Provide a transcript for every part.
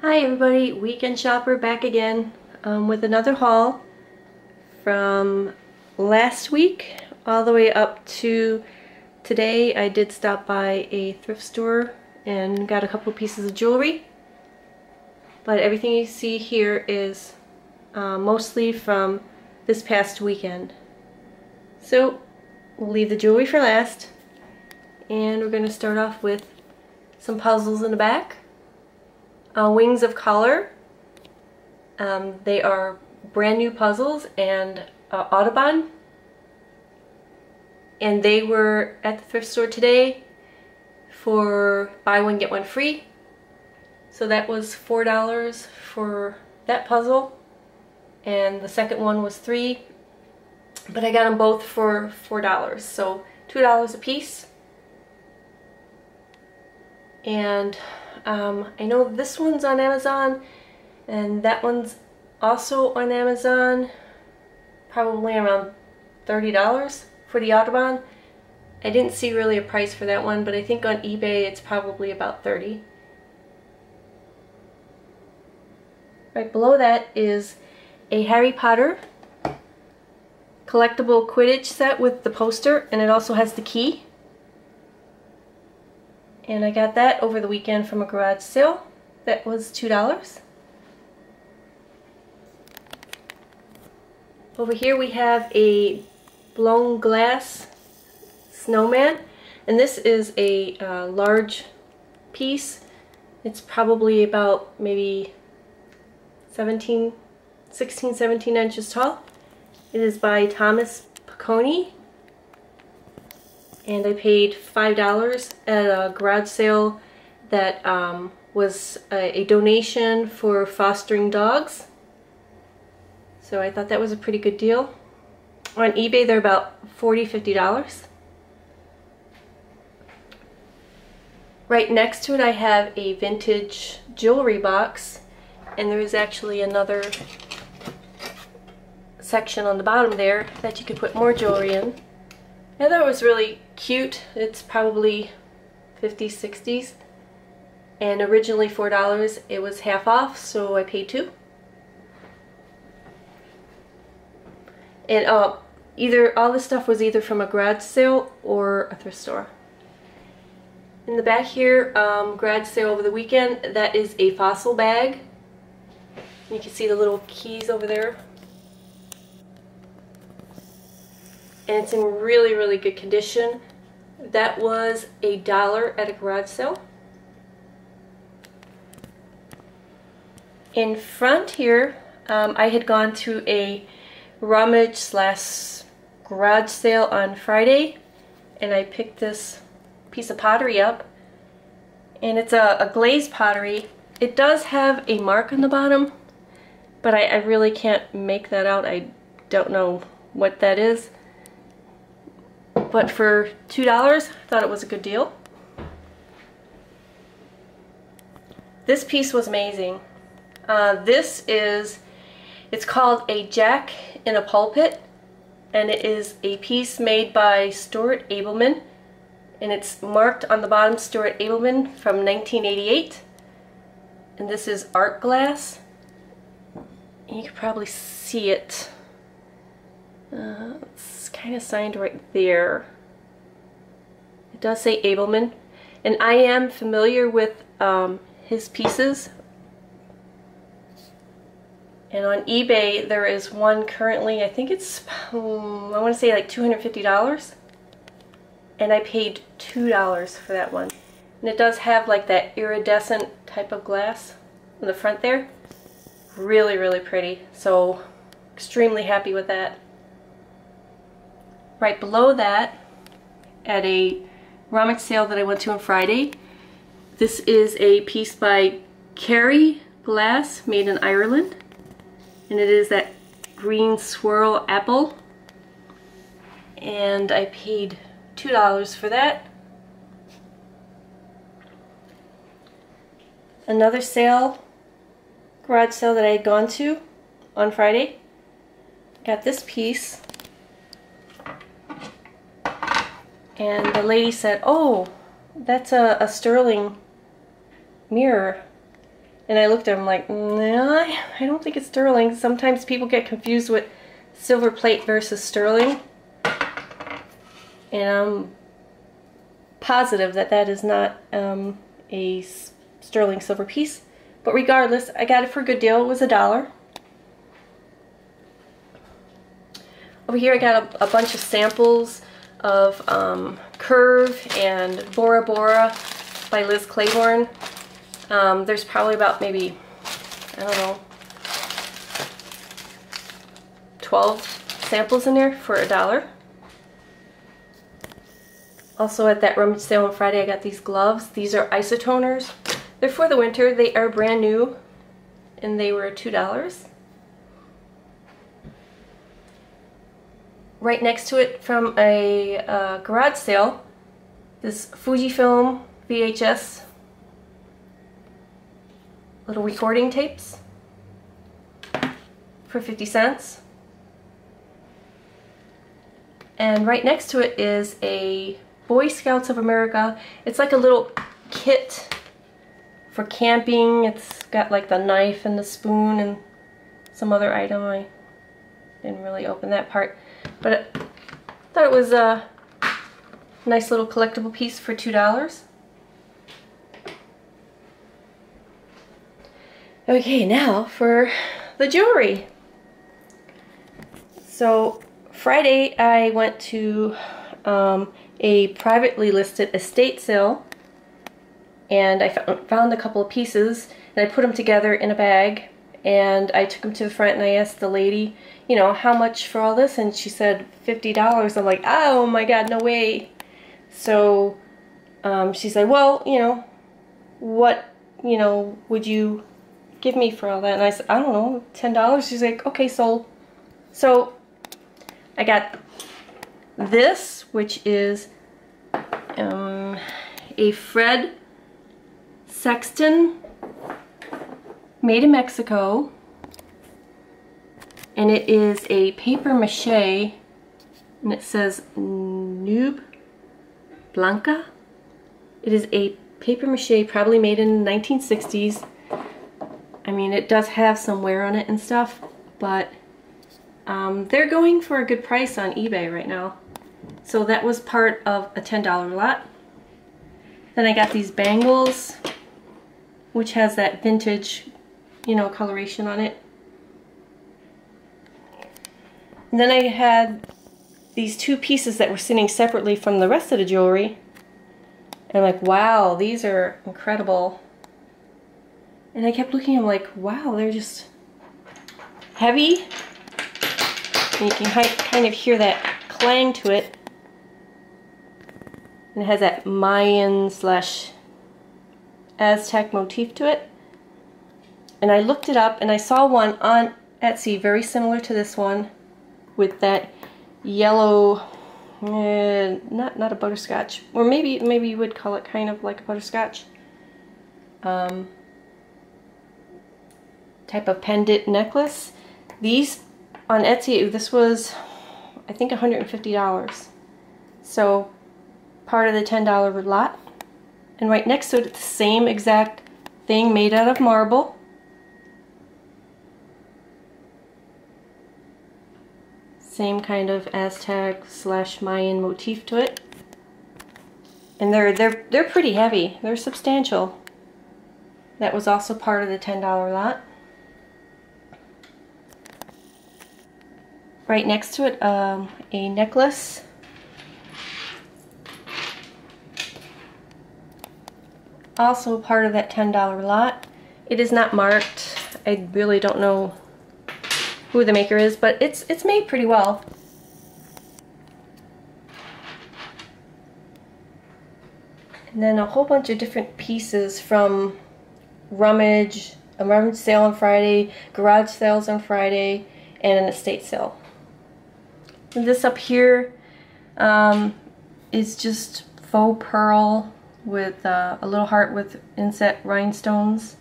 Hi everybody, Weekend Shopper back again with another haul from last week all the way up to today. I did stop by a thrift store and got a couple pieces of jewelry, but everything you see here is mostly from this past weekend. So we'll leave the jewelry for last, and we're going to start off with some puzzles in the back. Wings of Color. They are brand new puzzles and Audubon, and they were at the thrift store today for buy one get one free. So that was $4 for that puzzle, and the second one was $3, but I got them both for $4, so $2 a piece. And I know this one's on Amazon and that one's also on Amazon, probably around $30 for the Audubon. I didn't see really a price for that one, but I think on eBay it's probably about $30. Right below that is a Harry Potter collectible Quidditch set with the poster, and it also has the key. And I got that over the weekend from a garage sale. That was $2. Over here we have a blown glass snowman, and this is a large piece. It's probably about maybe 16, 17 inches tall. It is by Thomas Piccone, and I paid $5 at a garage sale that was a donation for fostering dogs. So I thought that was a pretty good deal. On eBay they're about $40, $50. Right next to it I have a vintage jewelry box, and there is actually another section on the bottom there that you could put more jewelry in. I thought it was really cute. It's probably 50s, 60s, and originally $4. It was half off, so I paid $2. And all this stuff was either from a garage sale or a thrift store. In the back here, garage sale over the weekend, that is a fossil bag. You can see the little keys over there. And it's in really, really good condition. That was $1 at a garage sale. In front here, I had gone to a Rummage / garage sale on Friday, and I picked this piece of pottery up, and it's a glazed pottery. It does have a mark on the bottom, but I really can't make that out. I don't know what that is. But for $2, I thought it was a good deal. This piece was amazing. It's called a Jack in a Pulpit, and it is a piece made by Stuart Abelman, and it's marked on the bottom Stuart Abelman from 1988. And this is art glass. You can probably see it. It's kind of signed right there. It does say Abelman, and I am familiar with his pieces. And on eBay there is one currently, I think it's, I want to say like $250, and I paid $2 for that one. And it does have like that iridescent type of glass in the front there. Really, really pretty. So extremely happy with that. Right below that, at a Rummage sale that I went to on Friday, this is a piece by Carrie Glass, made in Ireland, and it is that green swirl apple, and I paid $2 for that. Another sale, garage sale that I had gone to on Friday, got this piece. And the lady said, "Oh, that's a sterling mirror." And I looked at them like, nah, I don't think it's sterling. Sometimes people get confused with silver plate versus sterling. And I'm positive that that is not a sterling silver piece. But regardless, I got it for a good deal. It was $1. Over here I got a bunch of samples of Curve and Bora Bora by Liz Claiborne. There's probably about maybe, I don't know, 12 samples in there for $1. Also at that rummage sale on Friday I got these gloves. These are isotoners. They're for the winter. They are brand new and they were $2. Right next to it from a garage sale, this Fujifilm VHS little recording tapes for 50 cents. And right next to it is a Boy Scouts of America. It's like a little kit for camping. It's got like the knife and the spoon and some other item. I didn't really open that part. But I thought it was a nice little collectible piece for $2. Okay, now for the jewelry. So Friday I went to a privately listed estate sale, and I found a couple of pieces and I put them together in a bag, and I took them to the front and I asked the lady, you know, how much for all this, and she said $50. I'm like, oh my god, no way. So she said, well, you know, what, you know, would you give me for all that? And I said, I don't know, $10. She's like, okay, sold. So I got this, which is a Fred Sexton made in Mexico, and it is a paper mache, and it says Nube Blanca. It is a paper mache probably made in the 1960s. I mean, it does have some wear on it and stuff, but they're going for a good price on eBay right now. So that was part of a $10 lot. Then I got these bangles, which has that vintage, you know, coloration on it. And then I had these two pieces that were sitting separately from the rest of the jewelry. And I'm like, wow, these are incredible. And I kept looking, I'm like, wow, they're just heavy. And you can kind of hear that clang to it. And it has that Mayan / Aztec motif to it. And I looked it up and I saw one on Etsy very similar to this one with that yellow, not a butterscotch, or maybe you would call it kind of like a butterscotch type of pendant necklace. These on Etsy, this was I think $150. So part of the $10 lot. And right next to it, it's the same exact thing made out of marble. Same kind of Aztec / Mayan motif to it. And they're pretty heavy. They're substantial. That was also part of the $10 lot. Right next to it, a necklace. Also part of that $10 lot. It is not marked. I really don't know who the maker is, but it's made pretty well. And then a whole bunch of different pieces from Rummage, a Rummage sale on Friday, garage sales on Friday, and an estate sale. And this up here is just faux pearl with a little heart with inset rhinestones.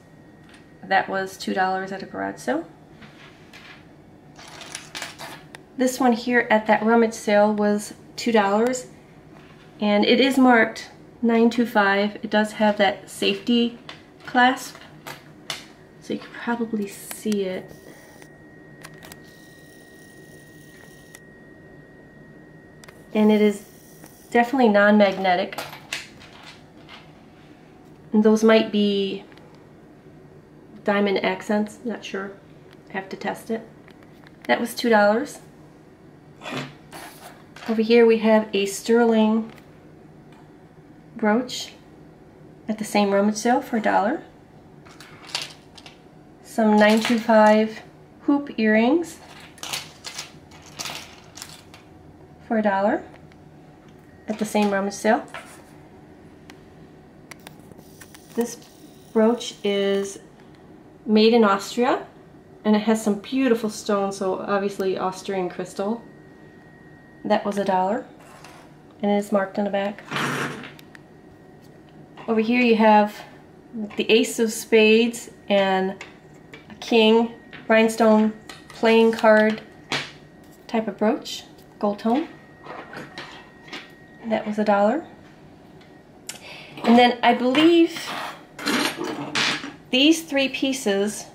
That was $2 at a garage sale. This one here at that Rummage sale was $2, and it is marked 925. It does have that safety clasp. so you can probably see it. And it is definitely non-magnetic. And those might be diamond accents, not sure. I have to test it. That was $2. Over here we have a sterling brooch at the same rummage sale for $1. Some 925 hoop earrings for $1 at the same rummage sale. This brooch is made in Austria, and it has some beautiful stones, so obviously Austrian crystal. That was $1, and it is marked on the back. Over here you have the Ace of Spades and a King rhinestone playing card type of brooch, gold tone. That was $1. And then I believe these three pieces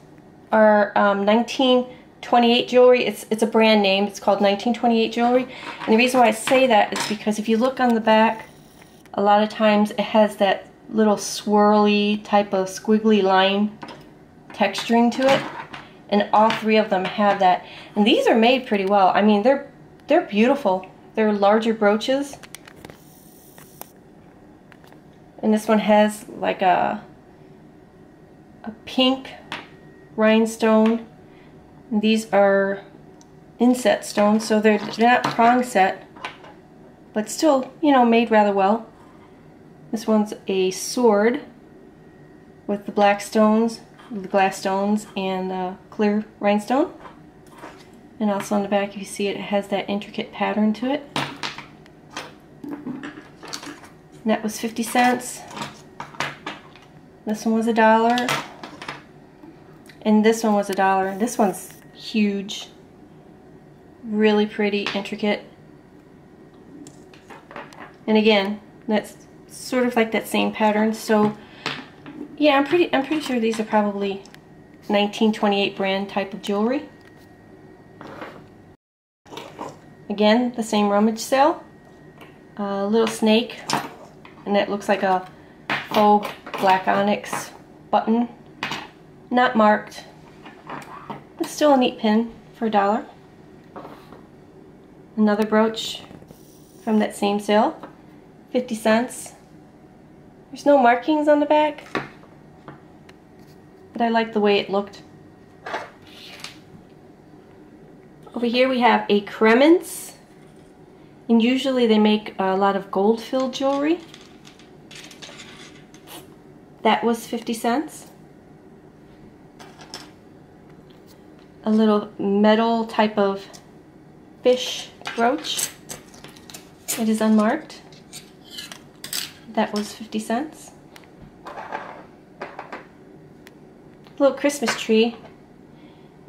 are 1928 jewelry. It's a brand name. It's called 1928 jewelry. And the reason why I say that is because if you look on the back, a lot of times it has that little swirly type of squiggly line texturing to it. And all three of them have that. And these are made pretty well. I mean, they're beautiful. They're larger brooches. And this one has like a pink rhinestone. And these are inset stones, so they're not prong set, but still, you know, made rather well. This one's a sword with the black stones, the glass stones, and the clear rhinestone. And also on the back, if you see it, it has that intricate pattern to it. And that was 50 cents. This one was $1. And this one was $1. This one's huge. Really pretty, intricate. And again, that's sort of like that same pattern. So yeah, I'm pretty sure these are probably 1928 brand type of jewelry. Again, the same rummage sale. A little snake, and that looks like a faux black onyx button. Not marked, but still a neat pin for $1. Another brooch from that same sale, 50 cents. There's no markings on the back, but I like the way it looked. Over here we have a Cremence, and usually they make a lot of gold-filled jewelry. That was 50 cents. A little metal type of fish brooch. It is unmarked. That was 50 cents. Little Christmas tree.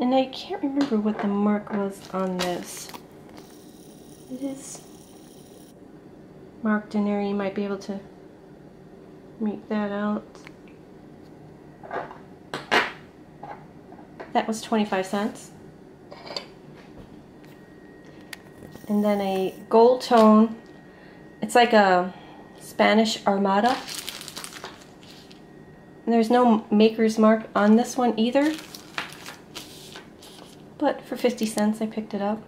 And I can't remember what the mark was on this. It is marked in there. You might be able to make that out. That was 25 cents. And then a gold tone. It's like a Spanish Armada. And there's no maker's mark on this one either. But for 50 cents I picked it up.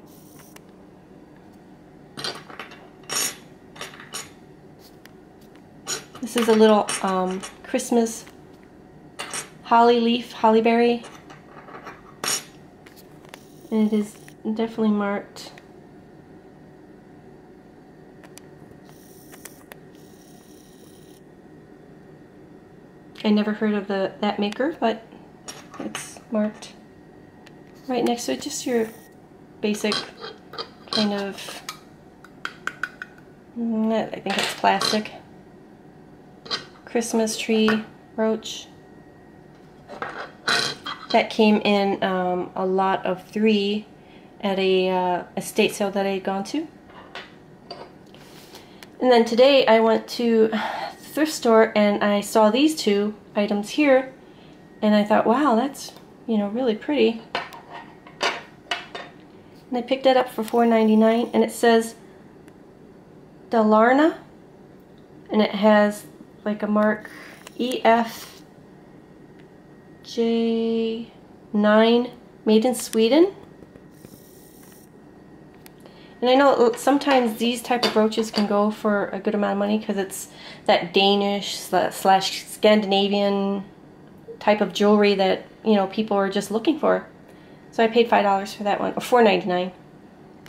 This is a little Christmas holly leaf, holly berry. And it is definitely marked. I never heard of that maker, but it's marked right next to it. Just your basic kind of, I think it's plastic, Christmas tree brooch. That came in a lot of 3 at a estate sale that I had gone to. And then today I went to the thrift store and I saw these two items here. And I thought, wow, that's, you know, really pretty. And I picked it up for $4.99, and it says Dalarna, and it has like a mark EFJ9, made in Sweden. And I know sometimes these type of brooches can go for a good amount of money because it's that Danish slash Scandinavian type of jewelry that, you know, people are just looking for. So I paid $5 for that one, or $4.99. And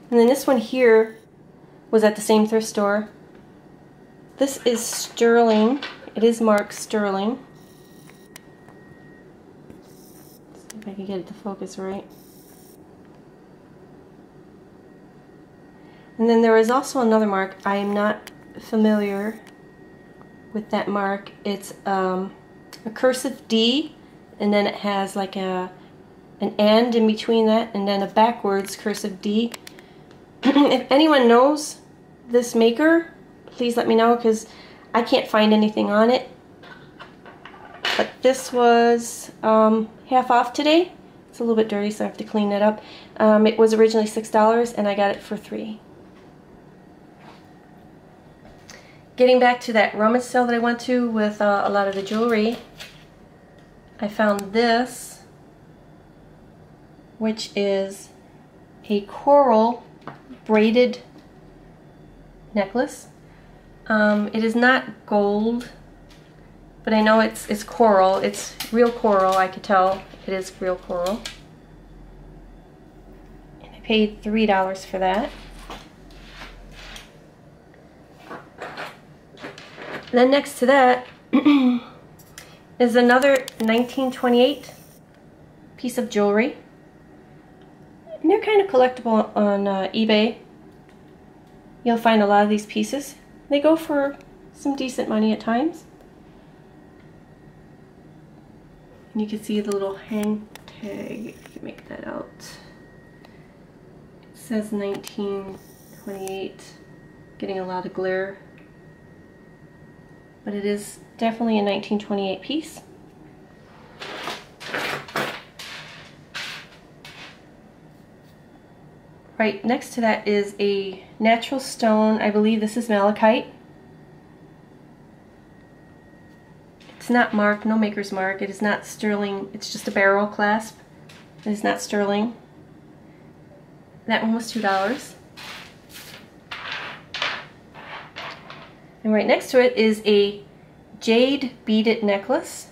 then this one here was at the same thrift store. This is sterling. It is marked sterling. Let's see if I can get it to focus right. And then there is also another mark. I am not familiar with that mark. It's a cursive D, and then it has like an and in between that, and then a backwards cursive D. If anyone knows this maker, please let me know, because I can't find anything on it. But this was half off today. It's a little bit dirty, so I have to clean that up. It was originally $6, and I got it for $3. Getting back to that rummage sale that I went to with a lot of the jewelry, I found this, which is a coral braided necklace. It is not gold, but I know it's coral. It's real coral. I could tell it is real coral. And I paid $3 for that. Then next to that is another 1928 piece of jewelry. And they're kind of collectible on eBay. You'll find a lot of these pieces. They go for some decent money at times. And you can see the little hang tag, if you can make that out. It says 1928, getting a lot of glare. But it is definitely a 1928 piece. Right next to that is a natural stone. I believe this is malachite. It's not marked, no maker's mark. It is not sterling. It's just a barrel clasp. It is not sterling. That one was $2. And right next to it is a jade beaded necklace.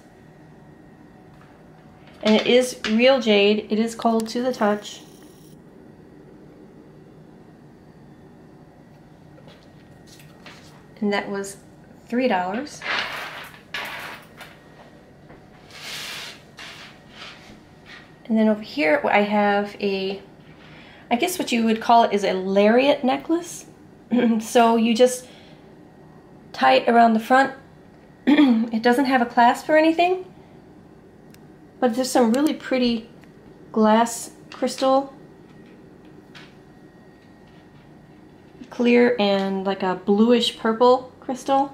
And it is real jade. It is cold to the touch. And that was $3. And then over here I have a, I guess what you would call it is a lariat necklace. So you just tie it around the front. It doesn't have a clasp or anything, but there's some really pretty glass crystal, clear and like a bluish purple crystal.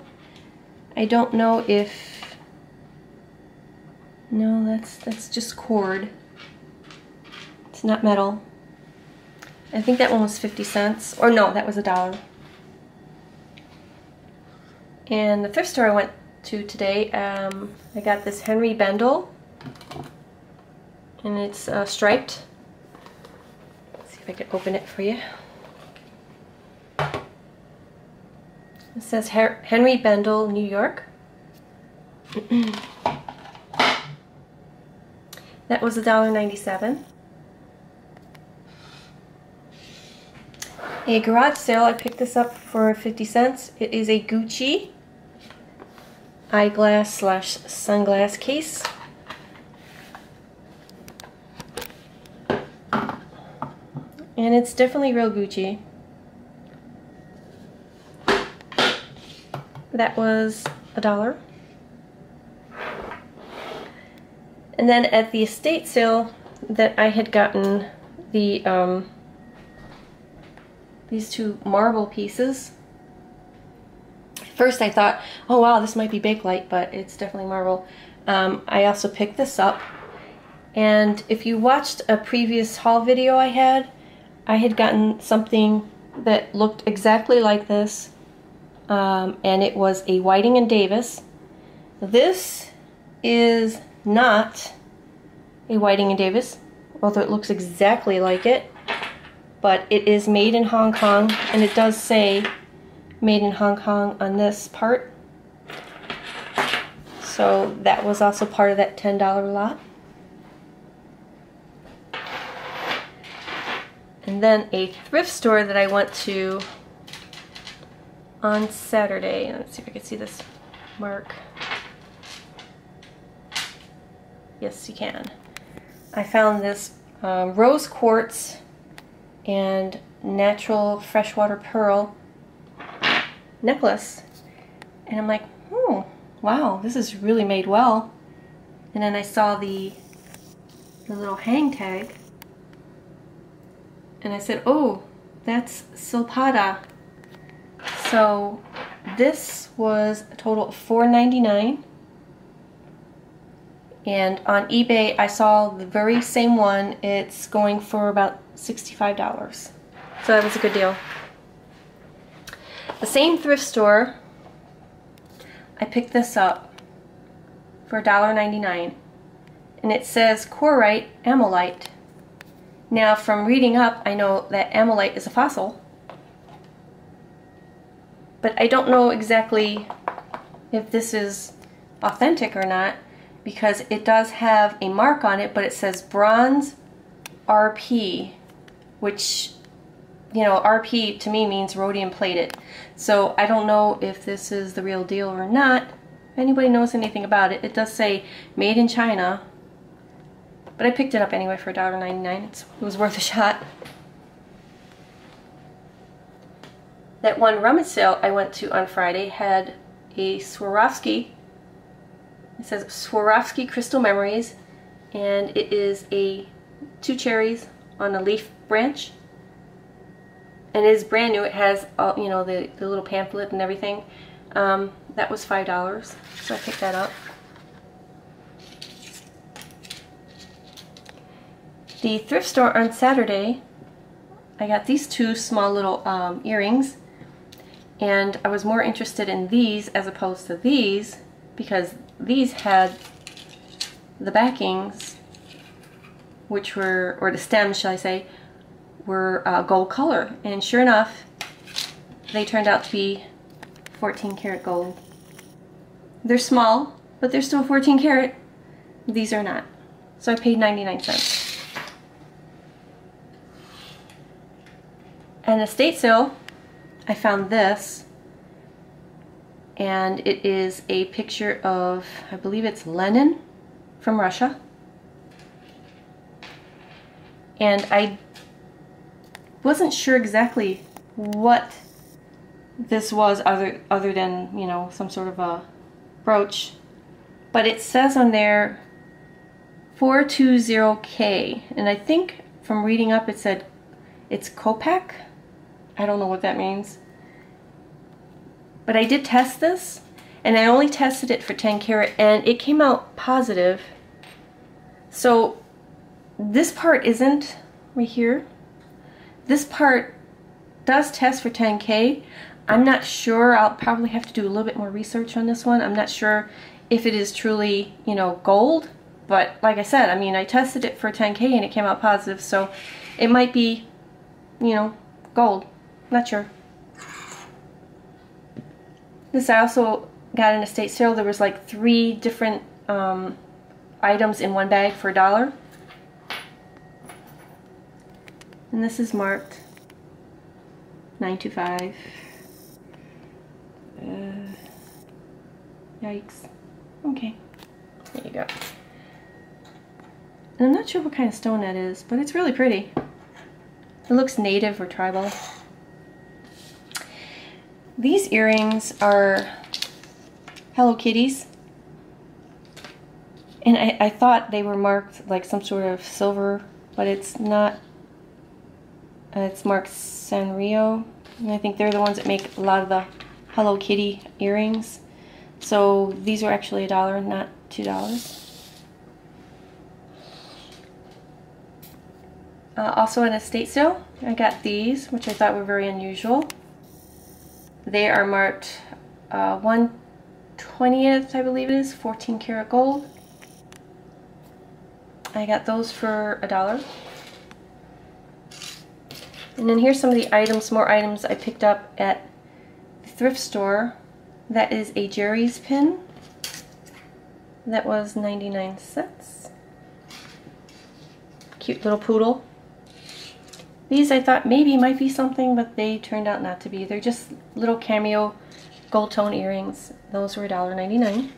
I don't know if, no, that's just cord. It's not metal. I think that one was 50 cents, or no, that was $1. And the thrift store I went to today, I got this Henry Bendel, and it's striped. Let's see if I can open it for you. It says Henry Bendel, New York. That was $1.97. A garage sale, I picked this up for 50 cents. It is a Gucci eyeglass slash sunglass case. And it's definitely real Gucci. That was $1. And then at the estate sale that I had gotten the these two marble pieces. First I thought, oh wow, this might be Bakelite, but it's definitely marble. I also picked this up. And if you watched a previous haul video I had gotten something that looked exactly like this, and it was a Whiting and Davis. This is not a Whiting and Davis, although it looks exactly like it, but it is made in Hong Kong, and it does say made in Hong Kong on this part. So that was also part of that $10 lot. And then a thrift store that I went to on Saturday. Let's see if I can see this mark. Yes, you can. I found this rose quartz and natural freshwater pearl necklace. And I'm like, wow, this is really made well. And then I saw the little hang tag. And I said, oh, that's Silpada. So this was a total of $4.99. And on eBay, I saw the very same one. It's going for about $65. So that was a good deal. The same thrift store, I picked this up for $1.99. And it says Corite Amolite. Now, from reading up, I know that amolite is a fossil, but I don't know exactly if this is authentic or not, because it does have a mark on it, but it says bronze RP, which, you know, RP to me means rhodium plated. So I don't know if this is the real deal or not. If anybody knows anything about it, it does say made in China. But I picked it up anyway for $1.99. It was worth a shot. That one rummage sale I went to on Friday had a Swarovski. It says Swarovski Crystal Memories, and it is a 2 cherries on a leaf branch. And it is brand new. It has all, you know, the little pamphlet and everything. That was $5, so I picked that up. The thrift store on Saturday, I got these 2 small little earrings, and I was more interested in these as opposed to these because these had the backings, which were, or the stems shall I say, were gold color, and sure enough they turned out to be 14 karat gold. They're small, but they're still 14 karat. These are not. So I paid 99 cents. An estate sale, I found this, and it is a picture of, I believe it's Lenin from Russia. And I wasn't sure exactly what this was other than, you know, some sort of a brooch. But it says on there 420K, and I think from reading up it said it's Kopak. I don't know what that means. But I did test this, and I only tested it for 10 karat, and it came out positive. So this part isn't right here. This part does test for 10K. I'm not sure. I'll probably have to do a little bit more research on this one. I'm not sure if it is truly, you know, gold. But like I said, I mean, I tested it for 10K and it came out positive. So it might be, you know, gold. Not sure. This I also got in a estate sale. There was like 3 different items in one bag for $1. And this is marked 925. Yikes. Okay. There you go. And I'm not sure what kind of stone that is, but it's really pretty. It looks native or tribal. These earrings are Hello Kitties. And I thought they were marked like some sort of silver, but it's not. It's marked Sanrio, and I think they're the ones that make a lot of the Hello Kitty earrings. So these are actually $1, not $2. Also an estate sale, I got these, which I thought were very unusual. They are marked 1/20th, I believe it is, 14 karat gold. I got those for $1. And then here's some of the items, more items I picked up at the thrift store. That is a Jerry's pin. That was 99 cents. Cute little poodle. These I thought maybe might be something, but they turned out not to be. They're just little cameo gold tone earrings. Those were $1.99.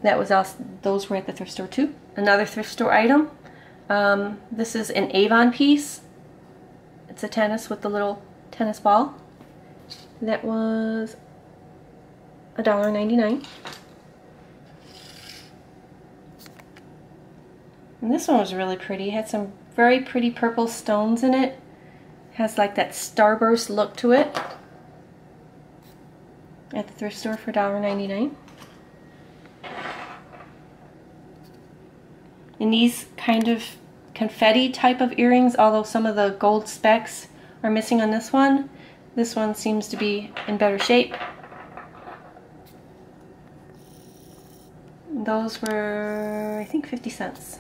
That was also, those were at the thrift store too. Another thrift store item. This is an Avon piece. It's a tennis with the little tennis ball. That was $1.99. And this one was really pretty. It had some very pretty purple stones in it. Has like that starburst look to it. At the thrift store for $1.99. And these kind of confetti type of earrings, although some of the gold specks are missing on this one seems to be in better shape. Those were, I think, 50 cents.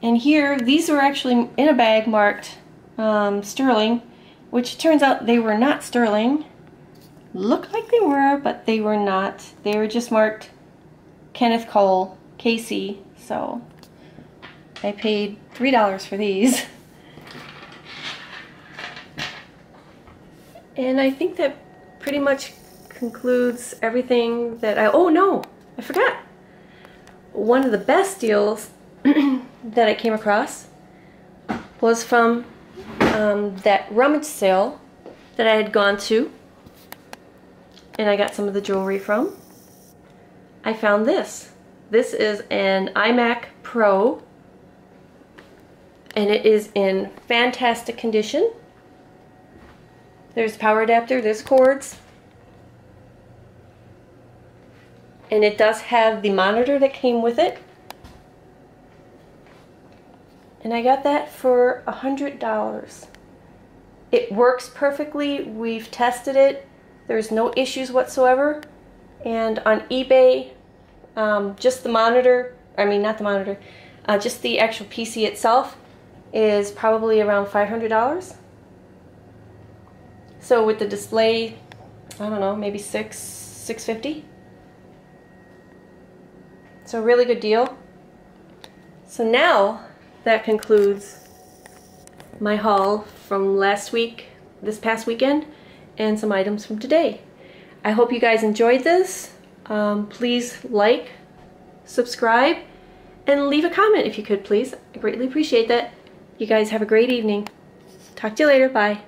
And here, these were actually in a bag marked sterling, which turns out they were not sterling. Looked like they were, but they were not. They were just marked Kenneth Cole, KC, so I paid $3 for these. And I think that pretty much concludes everything that oh no, I forgot. One of the best deals that I came across was from that Rummage sale that I had gone to, and I got some of the jewelry from. I found this. This is an iMac Pro, and it is in fantastic condition. There's power adapter, there's cords, and it does have the monitor that came with it. And I got that for $100. It works perfectly. We've tested it. There's no issues whatsoever. And on eBay, just the monitor, I mean not the monitor, just the actual PC itself is probably around $500. So with the display, I don't know, maybe $650. So a really good deal. So now that concludes my haul from last week, this past weekend, and some items from today. I hope you guys enjoyed this. Please like, subscribe, and leave a comment if you could, please. I greatly appreciate that. You guys have a great evening. Talk to you later. Bye.